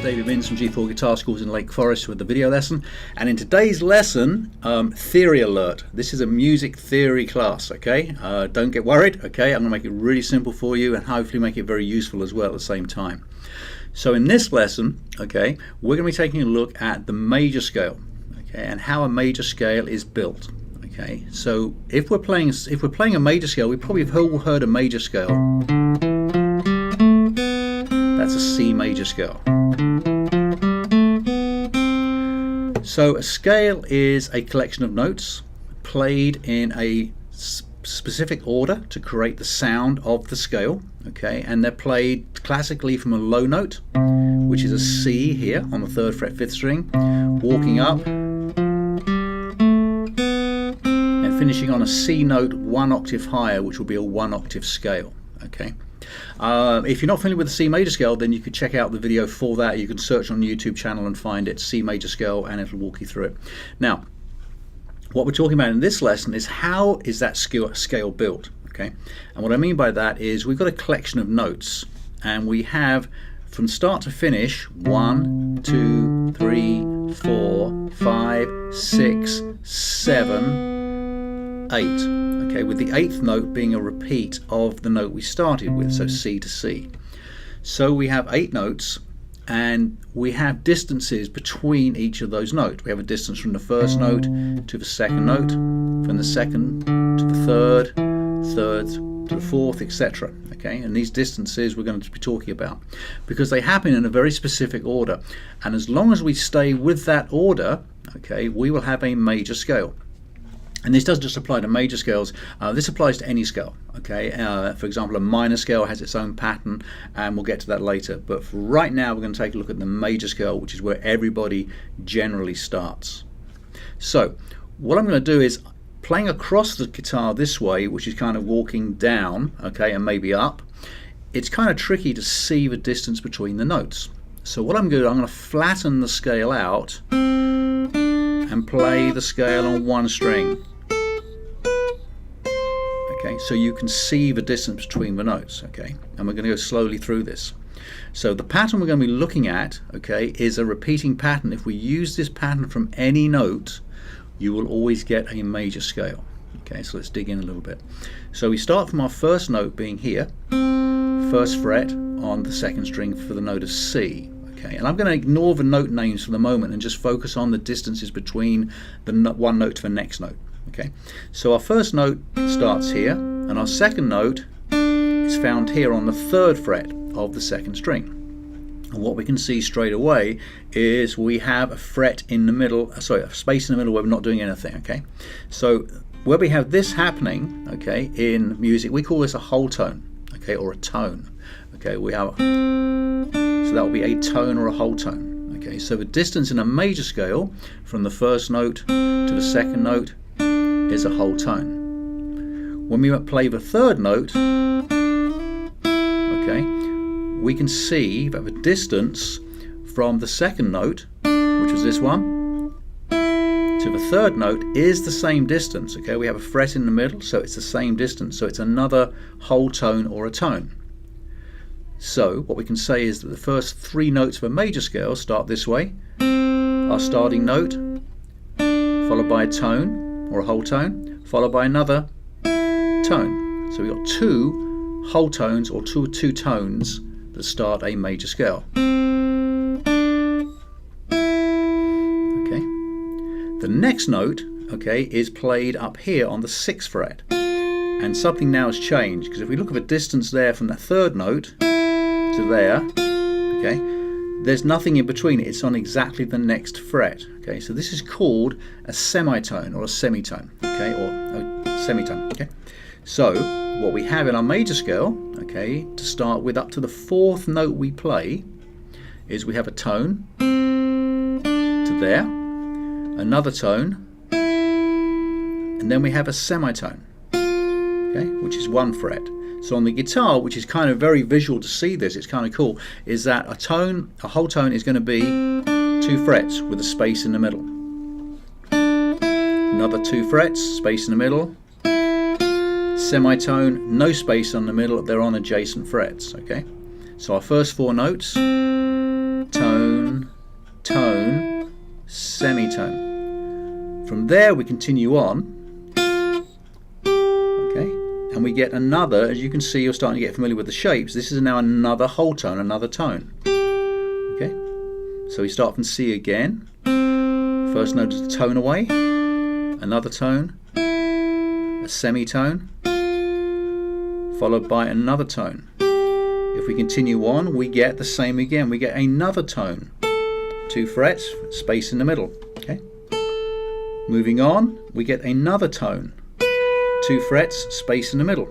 David Minns from G4 Guitar Schools in Lake Forest with the video lesson. And in today's lesson, theory alert. This is a music theory class, okay? Don't get worried, okay? I'm going to make it really simple for you and hopefully make it very useful as well at the same time. So in this lesson, okay, we're going to be taking a look at the major scale, okay, and how a major scale is built. Okay, so if we're playing a major scale, we probably have all heard a major scale. That's a C major scale. So a scale is a collection of notes played in a specific order to create the sound of the scale, okay, and they're played classically from a low note, which is a C here on the 3rd fret 5th string, walking up and finishing on a C note 1 octave higher, which will be a 1 octave scale, okay. If you're not familiar with the C major scale, then you could check out the video for that. You can search on the YouTube channel and find it, C major scale, and it'll walk you through it. Now, what we're talking about in this lesson is how is that scale built, okay? And what I mean by that is we've got a collection of notes, and we have from start to finish 1, 2, 3, 4, 5, 6, 7, 8, okay, with the 8th note being a repeat of the note we started with, so C to C. So we have 8 notes, and we have distances between each of those notes. We have a distance from the 1st note to the 2nd note, from the 2nd to the 3rd, 3rd to the 4th, etc. Okay, and these distances we're going to be talking about because they happen in a very specific order, and as long as we stay with that order, okay, we will have a major scale. And this doesn't just apply to major scales, this applies to any scale, okay? For example, a minor scale has its own pattern, and we'll get to that later. But for right now, we're going to take a look at the major scale, which is where everybody generally starts. So what I'm going to do is playing across the guitar this way, which is kind of walking down, okay, and maybe up. It's kind of tricky to see the distance between the notes. So what I'm going to do, I'm going to flatten the scale out and play the scale on one string. Okay, so you can see the distance between the notes, okay, and we're going to go slowly through this. So the pattern we're going to be looking at, okay, is a repeating pattern. If we use this pattern from any note, you will always get a major scale. Okay, so let's dig in a little bit. So we start from our first note being here, 1st fret on the 2nd string for the note of C. Okay, and I'm going to ignore the note names for the moment and just focus on the distances between the one note to the next note. Okay, so our first note starts here, and our second note is found here on the 3rd fret of the 2nd string. And what we can see straight away is we have a fret in the middle, sorry, a space in the middle where we're not doing anything. Okay, so where we have this happening, okay, in music, we call this a whole tone, okay, or a tone. Okay, we have, so that will be a tone or a whole tone. Okay, so the distance in a major scale from the 1st note to the 2nd note is a whole tone. When we play the 3rd note, okay, we can see that the distance from the 2nd note, which was this one, to the 3rd note is the same distance. Okay, we have a fret in the middle, so it's the same distance, so it's another whole tone or a tone. So what we can say is that the first 3 notes of a major scale start this way. Our starting note, followed by a tone or a whole tone, followed by another tone. So we've got 2 whole tones or two tones that start a major scale. Okay. The next note, okay, is played up here on the 6th fret. And something now has changed, because if we look at the distance there from the 3rd note to there, okay, there's nothing in between. It's on exactly the next fret. Okay, so this is called a semitone or a semitone, okay, or a semitone. Okay, so what we have in our major scale, okay, to start with up to the 4th note we play, is we have a tone to there, another tone, and then we have a semitone, okay, which is 1 fret. So on the guitar, which is kind of very visual to see this, it's kind of cool, is that a tone, a whole tone is going to be 2 frets with a space in the middle. Another 2 frets, space in the middle. Semitone, no space on the middle, they're on adjacent frets, okay? So our first 4 notes, tone, semitone. From there we continue on, okay, and we get another, as you can see, you're starting to get familiar with the shapes. This is now another whole tone, another tone. Okay, so we start from C again. First note is a tone away, another tone, a semitone, followed by another tone. If we continue on, we get the same again. We get another tone, 2 frets, space in the middle. Okay. Moving on, we get another tone, 2 frets, space in the middle.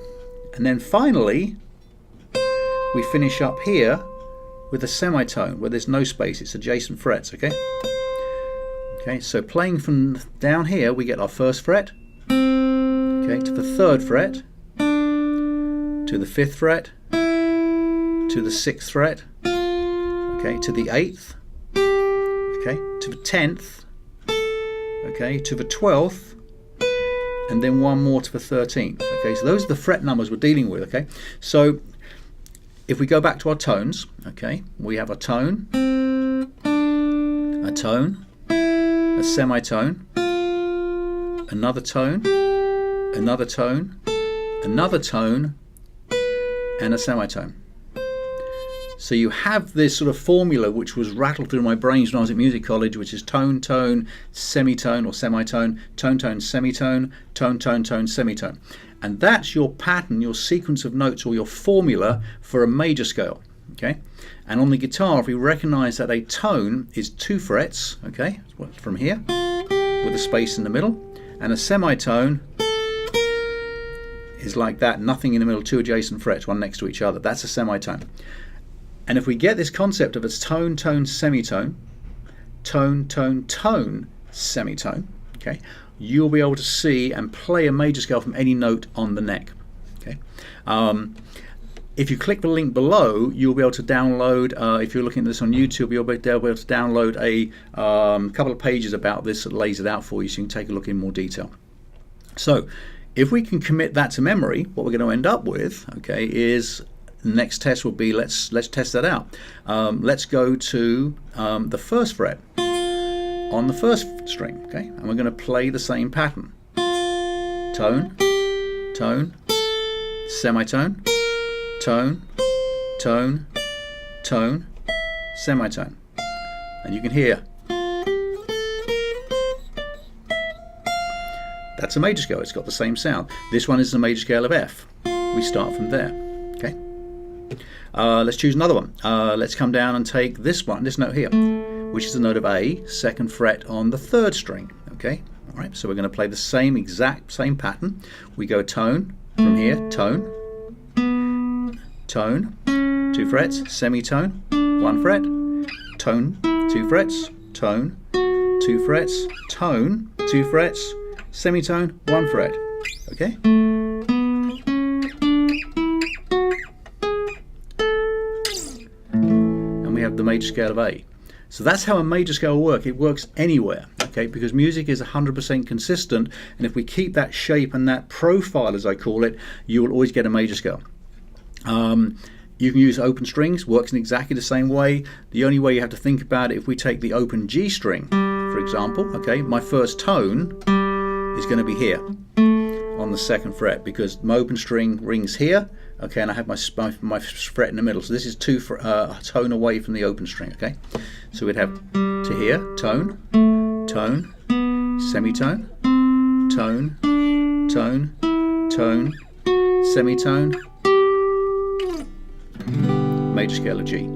And then finally, we finish up here with a semitone where there's no space, it's adjacent frets. Okay. Okay, so playing from down here, we get our first fret, okay, to the 3rd fret, to the 5th fret, to the 6th fret, okay, to the 8th, okay, to the 10th, okay, to the 12th, and then one more to the 13th. Okay, so those are the fret numbers we're dealing with. Okay, so if we go back to our tones, okay, we have a tone, a semitone, another tone, another tone, another tone, and a semitone. So you have this sort of formula which was rattled through my brains when I was at music college, which is tone, tone, semitone or semitone, tone, tone, semitone, tone, tone, tone, semitone. And that's your pattern, your sequence of notes, or your formula for a major scale. Okay, and on the guitar, if we recognize that a tone is 2 frets, okay, from here, with a space in the middle, and a semitone is like that, nothing in the middle, 2 adjacent frets, one next to each other. That's a semitone. And if we get this concept of a tone, tone, semitone, tone, tone, tone, semitone, okay, you'll be able to see and play a major scale from any note on the neck. Okay. If you click the link below, you'll be able to download, if you're looking at this on YouTube, you'll be able to download a couple of pages about this that lays it out for you so you can take a look in more detail. So if we can commit that to memory, what we're going to end up with, okay, is the next test will be, let's test that out. Let's go to the 1st fret on the 1st string, okay, and we're going to play the same pattern. Tone, tone, semitone, tone, tone, tone, semitone. And you can hear that's a major scale, it's got the same sound. This one is a major scale of F. We start from there. Okay. Let's choose another one. Let's come down and take this one, this note here, which is the note of A, 2nd fret on the 3rd string. Okay. All right. So we're going to play the exact same pattern. We go tone from here, tone, tone, 2 frets, semitone, 1 fret, tone, 2 frets, tone, 2 frets, tone, 2 frets, semitone, 1 fret. Okay. And we have the major scale of A. So that's how a major scale works. It works anywhere, okay, because music is 100% consistent, and if we keep that shape and that profile, as I call it, you will always get a major scale. You can use open strings, works in exactly the same way. The only way you have to think about it, if we take the open G string, for example, okay, my first tone is going to be here on the 2nd fret, because my open string rings here, okay, and I have my fret in the middle. So this is a tone away from the open string, okay. So we'd have to here, tone, tone, semitone, tone, tone, tone, semitone, major scale of G.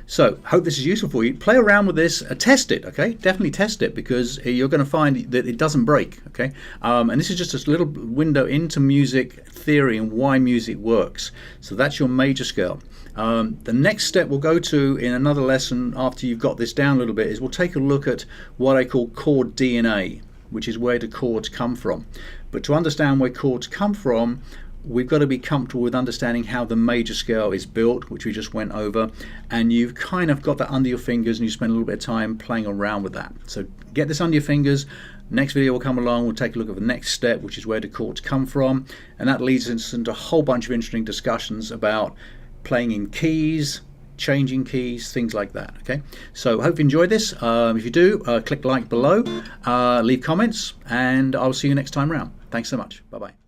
So, hope this is useful for you. Play around with this, test it, okay? Definitely test it, because you're going to find that it doesn't break, okay? And this is just a little window into music theory and why music works. So that's your major scale. The next step we'll go to in another lesson after you've got this down a little bit is we'll take a look at what I call chord DNA, which is where the chords come from. But to understand where chords come from, we've got to be comfortable with understanding how the major scale is built, which we just went over, and you've kind of got that under your fingers and you spend a little bit of time playing around with that. So get this under your fingers. Next video will come along, we'll take a look at the next step, which is where the chords come from, and that leads us into a whole bunch of interesting discussions about playing in keys, changing keys, things like that. Okay, so I hope you enjoyed this. If you do, click like below, leave comments, and I'll see you next time around. Thanks so much. Bye bye.